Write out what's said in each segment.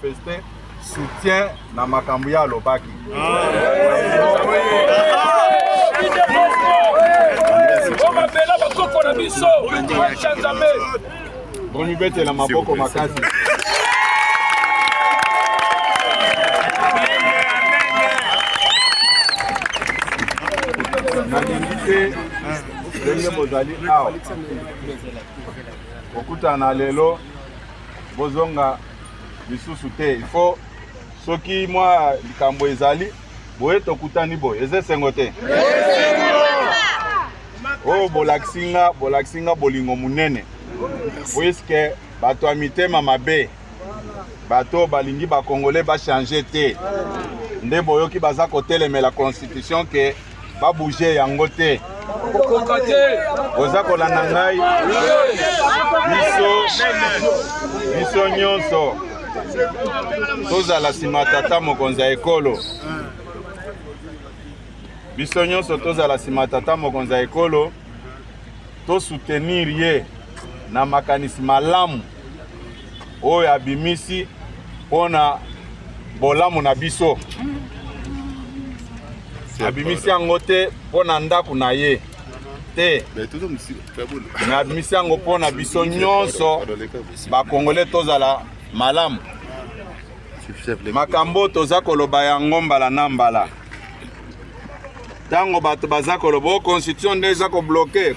manifester soutien na makambo ya lobaki. Boni bete la maboko makasi. Nalingite ndenge bozali awa okutana lelo bozonga bisusu te. Il faut soki mwa likambo ezali boye tokutani boye eze sengo te. Oh bolaksinga bolingo munene. Puisque bato a mitema mabe bato balingi ba congolais ba changer te. Nde boyoki baza kotelemela constitution ke ba bouger yango te. Oza kolanda ngai biso nyonso tozala nsima tata mokonzi ya ekolo. Biso nyonso tozala nsima tata mokonzi ya ekolo to soutenir ye na makanisi malamu oyo abimisi pona bolamu na biso. Abimisi yango te pona ndaku na ye te. Na abimisi yango pona biso nyonso ba Congolais tozala malamu. Makambo toza koloba yango mbala na mbala. Tango bato baza koloba constitution déjà ko bloquer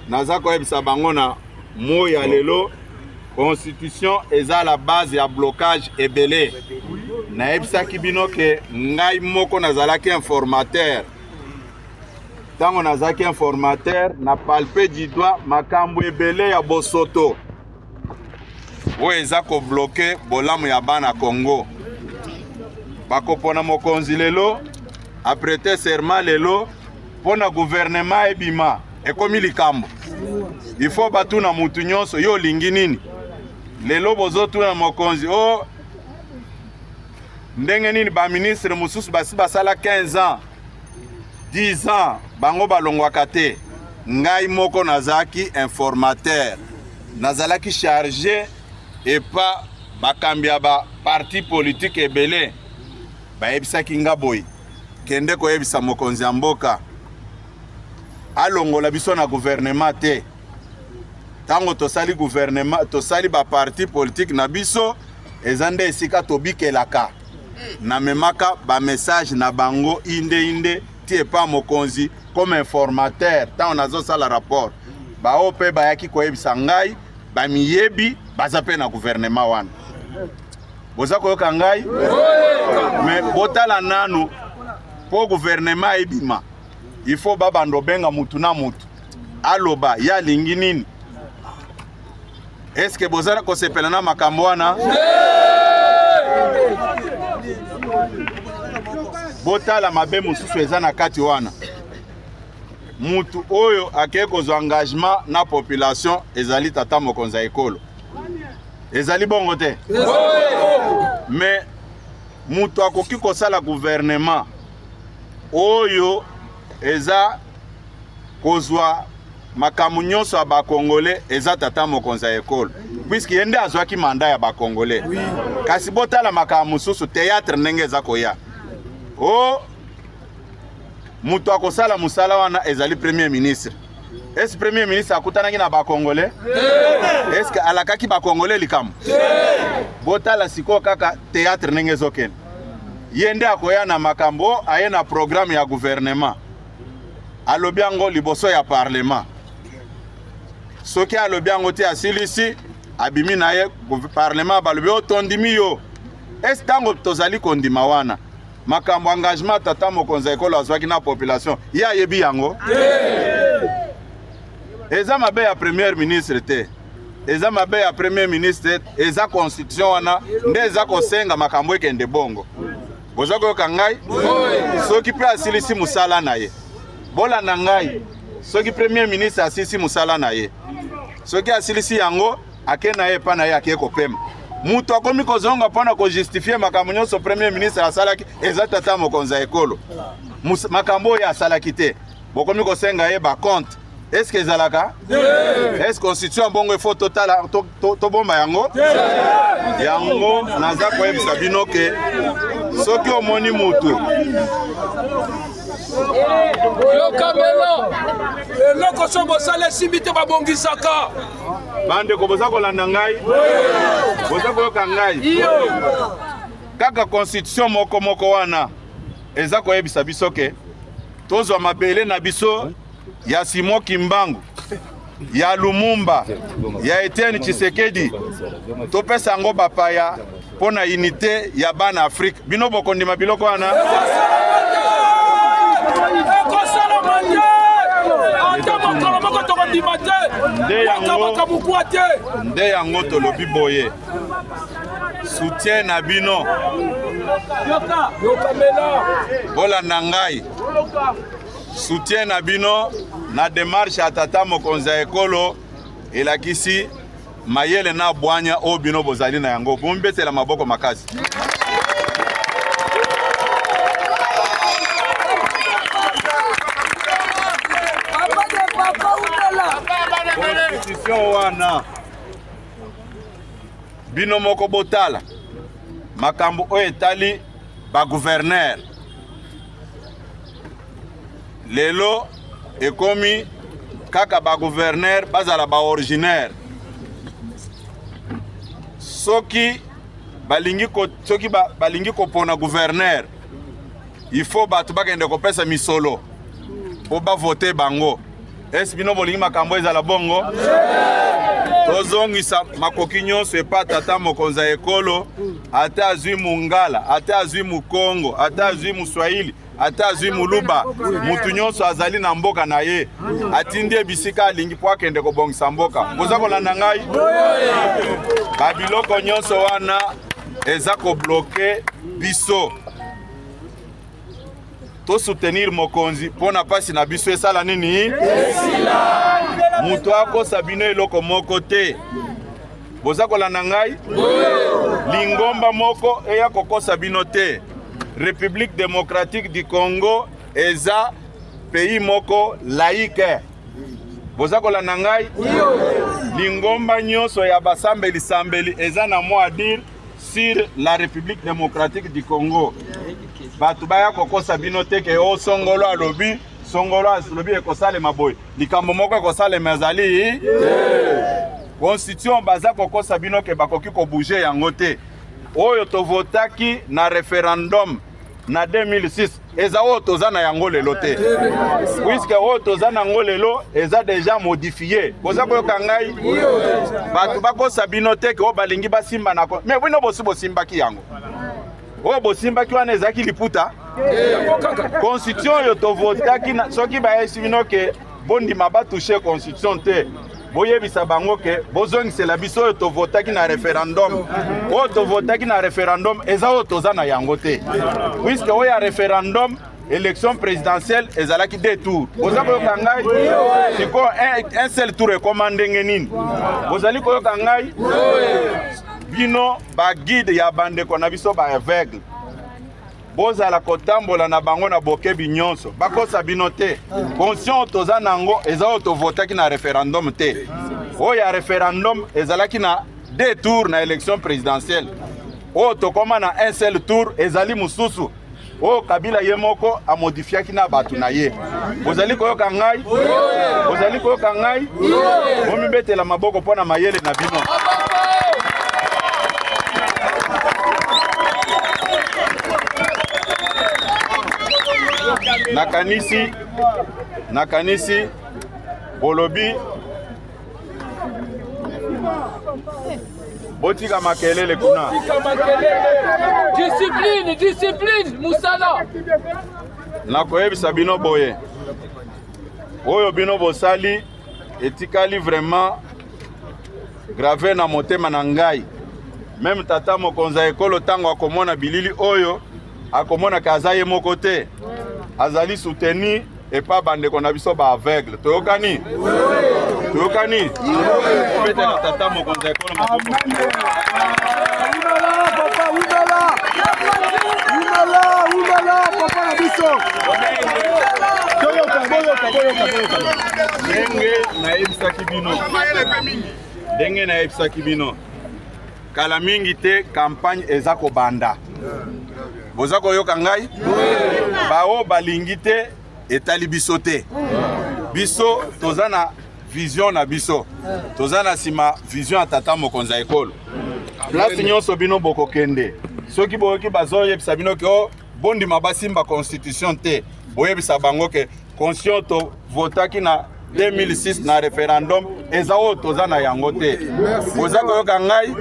naza ko ebisa bango na moya lelo constitution eza la base ya blocage ebele. Na ebisa kibino ke ngai moko nazalaki informateur. Tango nazalaki informateur na palpe du doigt makambo ebele ya bosoto oyo eza ko bloquer bolamu ya bana Congo. Bakopona mokonzi lelo aprete serment lelo pona gouvernement ebima ekomi likambo. Il faut batuna mutu nyonso yo lingi nini lelo bozotuna mokonzi o ndenge nini ba ministre mususu basi basala 15 ans 10 ans bango balongwaka te. Ngai moko nazaki informateur nazalaki chargé et pas bakambi ya ba parti politique ebele bayebisaki nga boy kende koyebisa mokonzi ya mboka alongola biso na gouvernement te. Tango tosali gouvernement tosali ba parti politique na biso ezande esika tobikelaka na memaka ba message na bango inde tie pa mokonzi comme informateur. Tango nazo sala rapport ba ope bayaki koyebisa ngai ba miyebi bazape na gouvernement wana. Boza koyoka ngai mais botala nanu po gouvernement ebima. Il faut babando benga mutu na mutu aloba ya lingi nini. Est-ce que bozara ko sepela na makambo wana? Botala mabe mususu eza na kati wana. Mutu oyo akeye kozwa engagement na population ezali tata mokonzi ya ekolo. Ezali bongo te. Mais mutu akoki kosala gouvernement oyo eza kozwa makambo nyonso ya ba Congolais eza tata mokonzi ya ekolo. Puisque yende azwaki mandat ya ba Congolais. Kasi botala makambo mususu théâtre ndenge eza koya. Oh mutu akosala musala wana ezali premier ministre. Est-ce premier ministre akutanaki na ba Congolais? Est-ce que alakaki ba Congolais likambo? Botala siko kaka théâtre ndenge ezokene. Yende akoya na makambo aye na programme ya gouvernement. Alobi yango liboso ya parlement. Soki alobi yango te asilisi abimi na ye parlement balobi otondimi yo. Est tango tozali kondima wana makambo engagement tata mokonzi ya ekolo azwaki na population ya yebi yango. Eza mabe ya premier ministre te. Eza mabe ya premier ministre eza constitution wana nde eza kosenga makambo ekende bongo. Boza koyoka ngai soki pe asilisi musala na ye. Bola na ngai soki premier ministre asilisi musala na ye. Soki asilisi yango akena ye pa na ye akeye kopema. Mutu akomi kozonga pona ko justifier makambo nyonso premier ministre asalaki eza tata mokonzi ya ekolo. Makambo ya asalaki te. Bokomi kosenga ye ba compte Est-ce que ezalaka? Est-ce constitution bongo faut total to bomba yango? Yango naza koyebisa bino ke soki omoni mutu yo kamelo eloko so bosala simite babongisaka bande ko boza kolanda ngai boza koyoka ngai kaka constitution moko wana eza koyebisa biso ke tozwa mabele na biso ya Simon Kimbangu ya Lumumba ya Etienne Tshisekedi topesa yango bapaya pona unité ya bana Afrique bino bokondima biloko wana nde yango tolobi boye soutien na bino bolanda ngai soutien na bino na démarche ya tata mokonzi ya ekolo elakisi mayele na bwanya o bino bozali na yango bombetela maboko makasi constitution wana bino moko botala makambo oyo etali ba gouverneur lelo ekomi kaka ba gouverneur bazala ba originaire soki balingi kopona gouverneur il faut batu bakende kopesa misolo po bavote bango esi bino bolingi makambo ezala bongo tozongisa makoki nyonso epa tata mokonzi ya ekolo ata azwi mungala ata azwi mukongo ata azwi muswahili ata azwi muluba mutu nyonso azali na mboka na ye atindi ebisika alingi po akende kobongisa mboka boza kolanda ngai babiloko nyonso wana eza kobloke biso to soutenir mokonzi pona pasi na biso esala nini mutu akosa bino eloko moko te boza kolanda ngai lingomba moko eya kokosa bino te République démocratique du Congo eza pays moko laïque boza kolanda ngai lingomba nyonso ya basambeli sambeli eza na mot à dire sur la République démocratique du Congo batu baya kokosa bino te ke o songolo alobi songolo alobi ekosalema boye likambo moko ekosalema ezali constitution baza kokosa bino ke bakoki kobouge yango te oyo tovotaki na référendum na 2006 eza oyo toza na yango lelo te puisque oyo toza na yango lelo eza déjà modifié boza koyoka ngai batu bakosa bino te ke oyo balingi basimba na mais bino bosi bosimbaki yango oyo bosimbaki wana ezaki liputa constitution oyo tovotaki soki bayesi bino ke bondima batouche constitution te boyebisa bango ke bozongisela biso oyo tovotaki na référendum oyo tovotaki na référendum eza oyo toza na yango te puisque oyo ya référendum élection présidentielle ezalaki 2 tours boza koyoka ngai sikoyo un seul tour ekoma ndenge nini bozali koyoka ngai bino baguide ya bandeko na biso baaveugle bozala kotambola na bango na bokebi nyonso bakosa bino te conscient toza nango eza oyo tovotaki na référendum te oyo ya référendum ezalaki na 2 tours na élection présidentielle oyo tokoma na un seul tour ezali mosusu oyo Kabila ye moko amodifiaki na bato na ye bozali koyoka ngai bomibetela maboko mpo na mayele na bino nakanisi bolobi botika makelele kuna discipline musala nakoyebisa bino boye oyo bino bosali etikali vraiment grave na motema na ngai même tata mokonzi ya ekolo ntango akomona bilili oyo akomona ka aza ye moko te azali soutenu epa bandeko na biso baaveugle toyokani obetela tata mokonzi ya ekolo maboko papa na biso Ndenge na ebisaki bino. Kala mingi te campagne eza ko banda. Boza koyoka ngai? Bao balingi te etali biso te. Biso toza na vision na biso. Toza na sima vision ya tata mokonzi ya ekolo. Place nyonso bino bokokende. Soki boyoki bazoyebisa bino ke o bondima basimba constitution te. Boyebisa bango ke conscient to votaki na 2006 na référendum ezao toza na yango te. Boza koyoka ngai?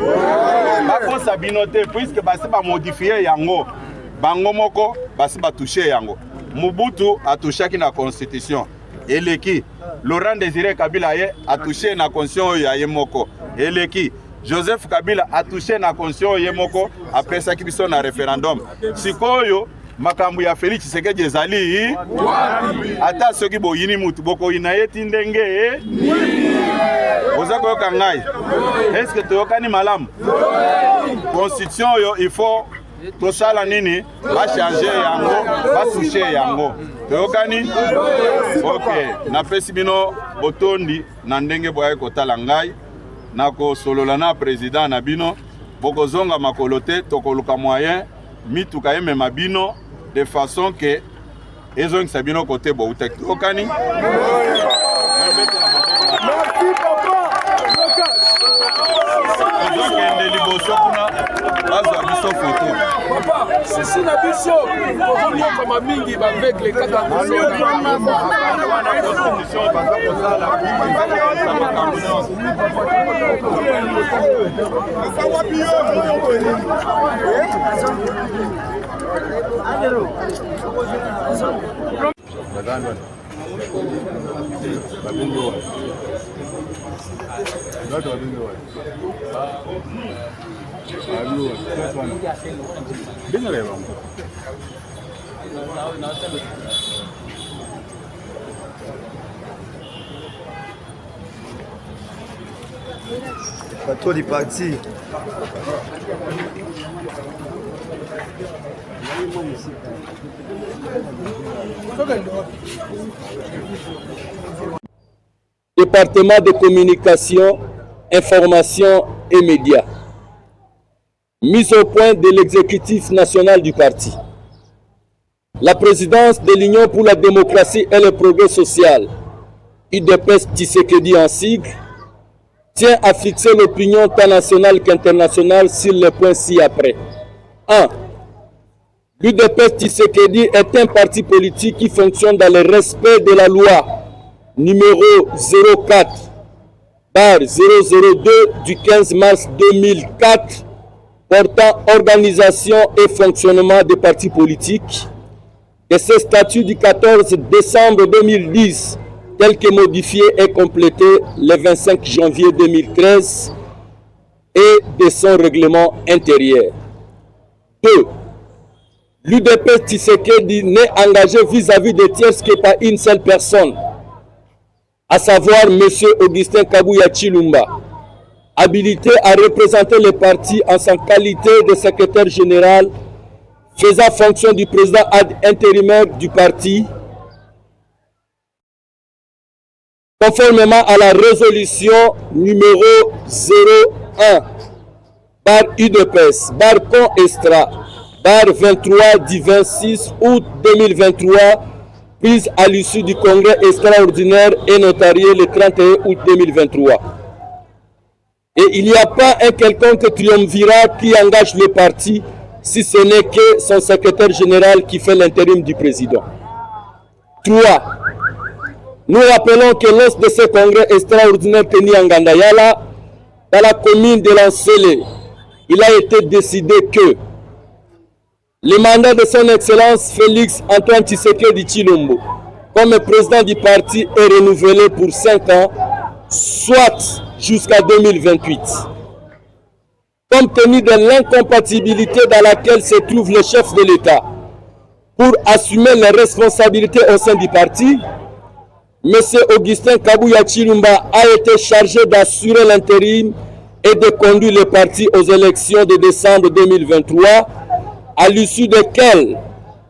Bakosa bino te puisque basi ba modifier yango. Bango moko basi ba toucher yango. Mobutu a touchaki na constitution. Eleki Laurent Désiré Kabila ye a touché na constitution ya yemoko. Eleki Joseph Kabila a touché na constitution yemoko après ça qui biso na référendum. Sikoyo makambo ya Félix Tshisekedi ezali ata soki boyini mutu boko inayeti ndenge oza koyoka ngai. Est-ce que toyokani malamu? Constitution yo il faut tosala nini ba changer yango ba toucher yango toyokani. Ok, na pesi bino botondi na ndenge boya kotala ngai na ko solola na président na bino bokozonga makolo te tokoluka moyen mituka yemema bino de façon que ezongisa bino kote boutek toyokani. Ezokende liboso kuna bazwa biso foto. Papa, sisi na biso okonyoka mamingi baveugle kaka kozona. Constitution baza kozala. Pas trop du parti. Département de communication, information et médias. Mise au point de l'exécutif national du parti. La présidence de l'Union pour la démocratie et le progrès social, UDPS Tshisekedi en sigle, tient à fixer l'opinion tant nationale qu'internationale sur les points ci-après. 1. L'UDPS Tshisekedi est un parti politique qui fonctionne dans le respect de la loi numéro 04/002 du 15 mars 2004 portant organisation et fonctionnement des partis politiques, et ce statut du 14 décembre 2010 tel que modifié et complété le 25 janvier 2013 et de son règlement intérieur. 2. L'UDPS Tshisekedi n'est engagé vis-à-vis des tiers que par une seule personne, à savoir M. Augustin Kabuya Tshilomba, habilité à représenter le parti en sa qualité de secrétaire général, faisant fonction du président intérimaire du parti, conformément à la résolution numéro 01 par UDPS, bar con extra, bar 23 du 26 août 2023, prise à l'issue du congrès extraordinaire et notarié le 31 août 2023. Et il n'y a pas un quelconque triumvirat qui engage le parti, si ce n'est que son secrétaire général qui fait l'intérim du président. 3. Nous rappelons que lors de ce congrès extraordinaire tenu en Gandayala, dans la commune de Lansele, il a été décidé que le mandat de son Excellence Félix Antoine Tshisekedi Tshilombo comme président du parti est renouvelé pour 5 ans, soit jusqu'à 2028. Compte tenu de l'incompatibilité dans laquelle se trouve le chef de l'État pour assumer les responsabilités au sein du parti, M. Augustin Kabuya Tshilomba a été chargé d'assurer l'intérim et de conduire le parti aux élections de décembre 2023, à l'issue desquelles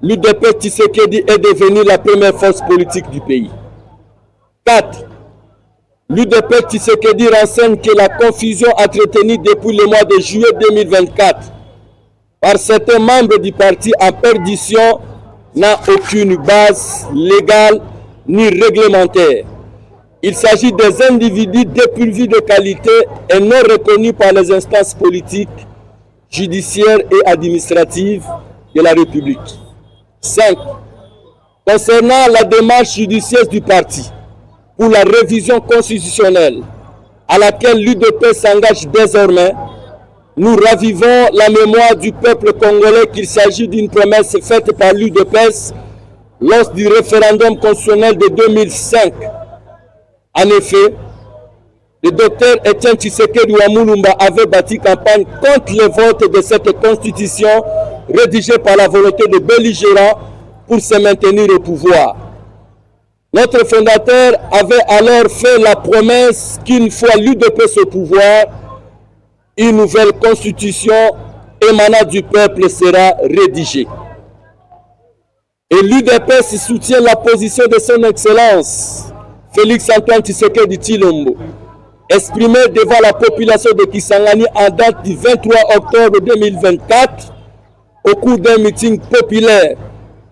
l'UDPS Tshisekedi est devenue la première force politique du pays. 4. L'UDP Tshisekedi renseigne que la confusion entretenue depuis le mois de juillet 2024 par certains membres du parti en perdition n'a aucune base légale ni réglementaire. Il s'agit des individus dépourvus de qualité et non reconnus par les instances politiques, judiciaires et administratives de la République. 5. Concernant la démarche judicieuse du parti pour la révision constitutionnelle à laquelle l'UDP s'engage désormais, nous ravivons la mémoire du peuple congolais qu'il s'agit d'une promesse faite par l'UDPS lors du référendum constitutionnel de 2005. En effet, le docteur Etienne Tshisekedi Wamulumba avait bâti campagne contre le vote de cette constitution rédigée par la volonté de belligérants pour se maintenir au pouvoir. Notre fondateur avait alors fait la promesse qu'une fois l'UDPS au pouvoir, une nouvelle constitution émanant du peuple sera rédigée. Et l'UDPS soutient la position de son Excellence Félix Antoine Tshisekedi Tshilombo, exprimée devant la population de Kisangani en date du 23 octobre 2024 au cours d'un meeting populaire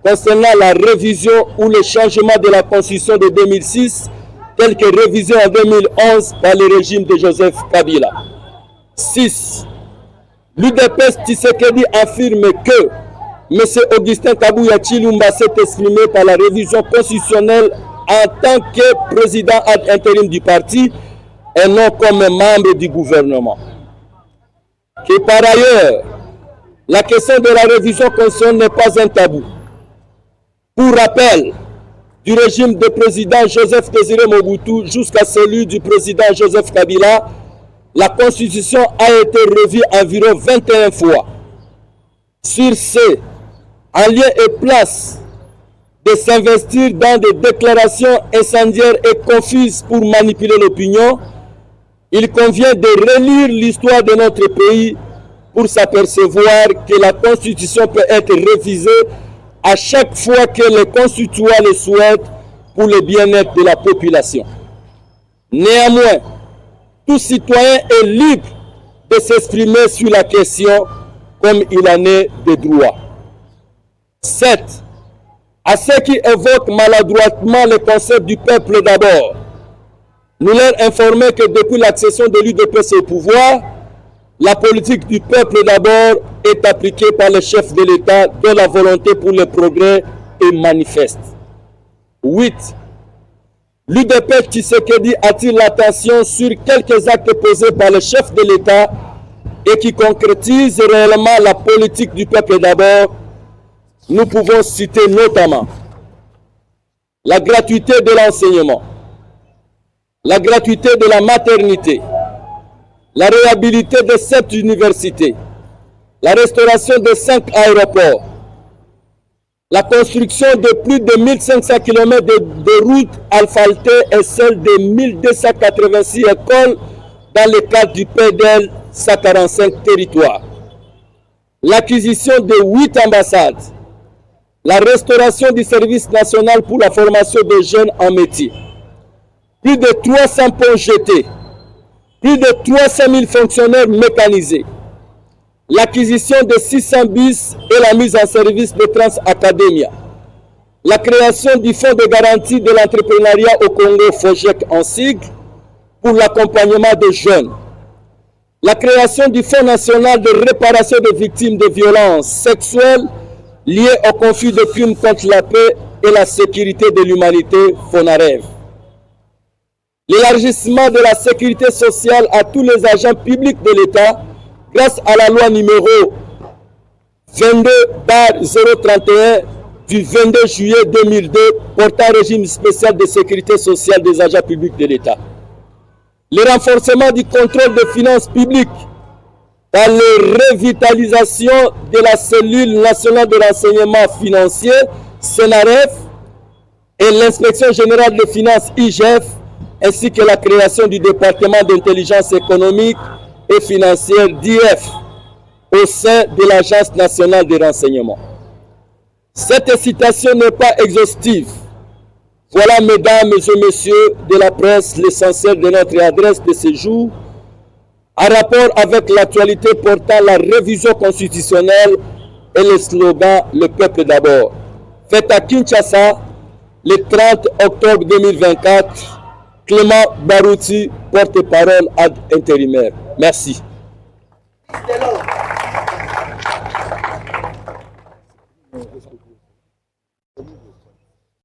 concernant la révision ou le changement de la Constitution de 2006, telle que révisée en 2011 par le régime de Joseph Kabila. 6. L'UDPS Tshisekedi affirme que M. Augustin Kabouya Tshilombo s'est exprimé par la révision constitutionnelle en tant que président ad intérim du parti et non comme membre du gouvernement. Que par ailleurs, la question de la révision constitutionnelle n'est pas un tabou. Pour rappel, du régime de président Joseph Désiré Mobutu jusqu'à celui du président Joseph Kabila, la Constitution a été revue environ 21 fois. Sur ce, en lieu et place de s'investir dans des déclarations incendiaires et confuses pour manipuler l'opinion, il convient de relire l'histoire de notre pays pour s'apercevoir que la Constitution peut être révisée à chaque fois que les constituants le souhaitent pour le bien-être de la population. Néanmoins, tout citoyen est libre de s'exprimer sur la question comme il en est de droit. 7. À ceux qui évoquent maladroitement le concept du peuple d'abord, nous leur informons que depuis l'accession de l'UDPS au pouvoir, la politique du peuple d'abord est appliquée par le chef de l'État dont la volonté pour le progrès est manifeste. 8. L'UDPS Tshisekedi attire l'attention sur quelques actes posés par le chef de l'État et qui concrétisent réellement la politique du peuple d'abord. Nous pouvons citer notamment la gratuité de l'enseignement, la gratuité de la maternité, la réhabilité de 7 universités, la restauration de 5 aéroports, la construction de plus de 1500 km de routes asphaltées et celle de 1286 écoles dans le cadre du PDL 145 territoires, l'acquisition de 8 ambassades, la restauration du service national pour la formation des jeunes en métier, plus de 300 ponts jetés, plus de 300 000 fonctionnaires mécanisés, l'acquisition de 600 bus et la mise en service de Transacademia, la création du fonds de garantie de l'entrepreneuriat au Congo FOGEC en sigle pour l'accompagnement des jeunes, la création du Fonds national de réparation des victimes de violences sexuelles liées au conflit de crimes contre la paix et la sécurité de l'humanité, FONAREV. L'élargissement de la sécurité sociale à tous les agents publics de l'État grâce à la loi numéro 22/031 du 22 juillet 2002 portant régime spécial de sécurité sociale des agents publics de l'État. Le renforcement du contrôle des finances publiques par la revitalisation de la cellule nationale de renseignement financier, CENAREF, et l'inspection générale des finances, IGF, ainsi que la création du département d'intelligence économique et financière, DIF, au sein de l'Agence nationale de renseignement. Cette citation n'est pas exhaustive. Voilà, mesdames et messieurs de la presse, l'essentiel de notre adresse de ce jour, en rapport avec l'actualité portant la révision constitutionnelle et le slogan « Le peuple d'abord ». Fait à Kinshasa, le 30 octobre 2024, Clément Barouti, porte-parole ad intérimaire. Merci.